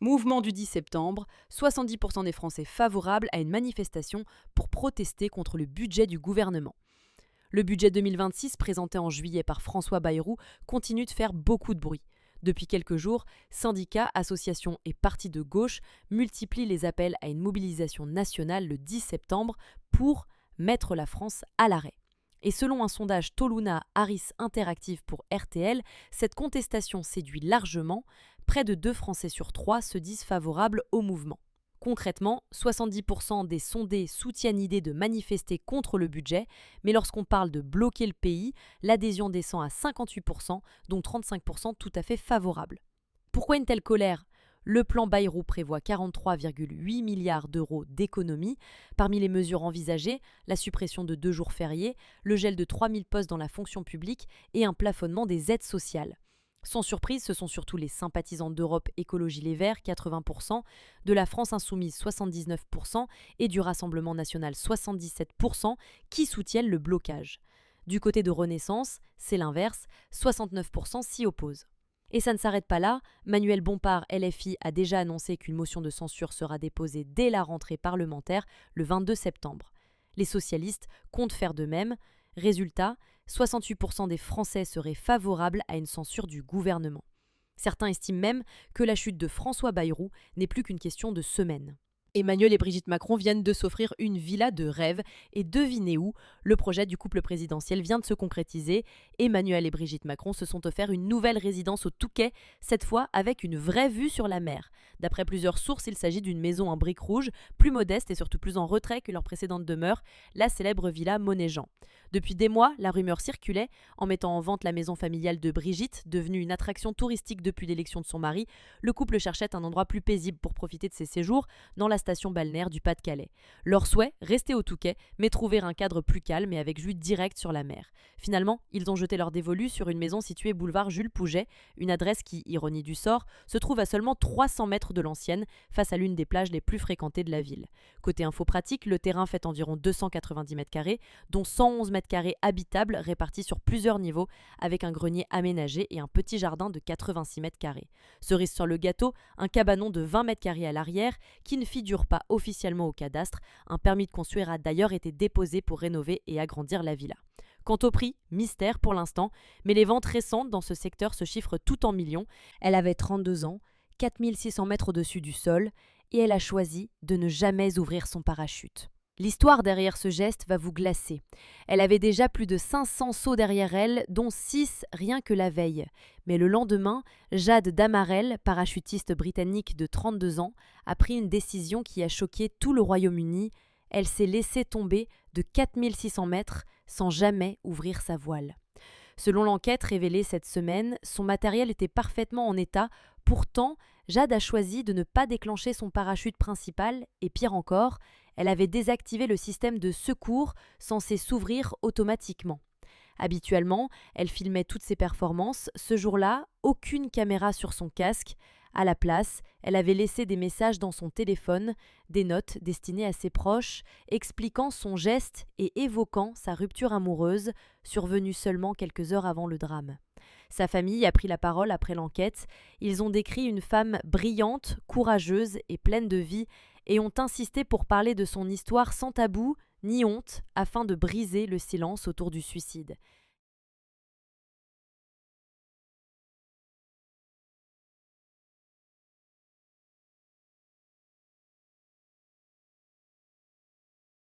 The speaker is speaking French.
Mouvement du 10 septembre, 70% des Français favorables à une manifestation pour protester contre le budget du gouvernement. Le budget 2026, présenté en juillet par François Bayrou, continue de faire beaucoup de bruit. Depuis quelques jours, syndicats, associations et partis de gauche multiplient les appels à une mobilisation nationale le 10 septembre pour mettre la France à l'arrêt. Et selon un sondage Toluna Harris Interactive pour RTL, cette contestation séduit largement. Près de 2 Français sur 3 se disent favorables au mouvement. Concrètement, 70% des sondés soutiennent l'idée de manifester contre le budget, mais lorsqu'on parle de bloquer le pays, l'adhésion descend à 58%, dont 35% tout à fait favorables. Pourquoi une telle colère ? Le plan Bayrou prévoit 43,8 milliards d'euros d'économies. Parmi les mesures envisagées, la suppression de 2 jours fériés, le gel de 3000 postes dans la fonction publique et un plafonnement des aides sociales. Sans surprise, ce sont surtout les sympathisants d'Europe Écologie Les Verts, 80%, de la France Insoumise, 79%, et du Rassemblement National, 77%, qui soutiennent le blocage. Du côté de Renaissance, c'est l'inverse, 69% s'y opposent. Et ça ne s'arrête pas là, Manuel Bompard, LFI, a déjà annoncé qu'une motion de censure sera déposée dès la rentrée parlementaire, le 22 septembre. Les socialistes comptent faire de même. Résultat, 68% des Français seraient favorables à une censure du gouvernement. Certains estiment même que la chute de François Bayrou n'est plus qu'une question de semaines. Emmanuel et Brigitte Macron viennent de s'offrir une villa de rêve et devinez où, le projet du couple présidentiel vient de se concrétiser. Emmanuel et Brigitte Macron se sont offert une nouvelle résidence au Touquet, cette fois avec une vraie vue sur la mer. D'après plusieurs sources, il s'agit d'une maison en briques rouges, plus modeste et surtout plus en retrait que leur précédente demeure, la célèbre villa Monet-Jean. Depuis des mois, la rumeur circulait. En mettant en vente la maison familiale de Brigitte, devenue une attraction touristique depuis l'élection de son mari, le couple cherchait un endroit plus paisible pour profiter de ses séjours dans la station balnéaire du Pas-de-Calais. Leur souhait, rester au Touquet, mais trouver un cadre plus calme et avec vue directe sur la mer. Finalement, ils ont jeté leur dévolu sur une maison située boulevard Jules Pouget, une adresse qui, ironie du sort, se trouve à seulement 300 mètres de l'ancienne, face à l'une des plages les plus fréquentées de la ville. Côté info pratique, le terrain fait environ 290 mètres carrés, dont 111 mètres carrés habitables répartis sur plusieurs niveaux, avec un grenier aménagé et un petit jardin de 86 mètres carrés. Cerise sur le gâteau, un cabanon de 20 mètres carrés à l'arrière, qui ne figure pas officiellement au cadastre. Un permis de construire a d'ailleurs été déposé pour rénover et agrandir la villa. Quant au prix, mystère pour l'instant, mais les ventes récentes dans ce secteur se chiffrent tout en millions. Elle avait 32 ans, 4600 mètres au-dessus du sol, et elle a choisi de ne jamais ouvrir son parachute. L'histoire derrière ce geste va vous glacer. Elle avait déjà plus de 500 sauts derrière elle, dont 6 rien que la veille. Mais le lendemain, Jade Damarel, parachutiste britannique de 32 ans, a pris une décision qui a choqué tout le Royaume-Uni. Elle s'est laissée tomber de 4600 mètres sans jamais ouvrir sa voile. Selon l'enquête révélée cette semaine, son matériel était parfaitement en état. Pourtant, Jade a choisi de ne pas déclencher son parachute principal et pire encore, elle avait désactivé le système de secours censé s'ouvrir automatiquement. Habituellement, elle filmait toutes ses performances. Ce jour-là, aucune caméra sur son casque. À la place, elle avait laissé des messages dans son téléphone, des notes destinées à ses proches, expliquant son geste et évoquant sa rupture amoureuse, survenue seulement quelques heures avant le drame. Sa famille a pris la parole après l'enquête. Ils ont décrit une femme brillante, courageuse et pleine de vie et ont insisté pour parler de son histoire sans tabou ni honte afin de briser le silence autour du suicide.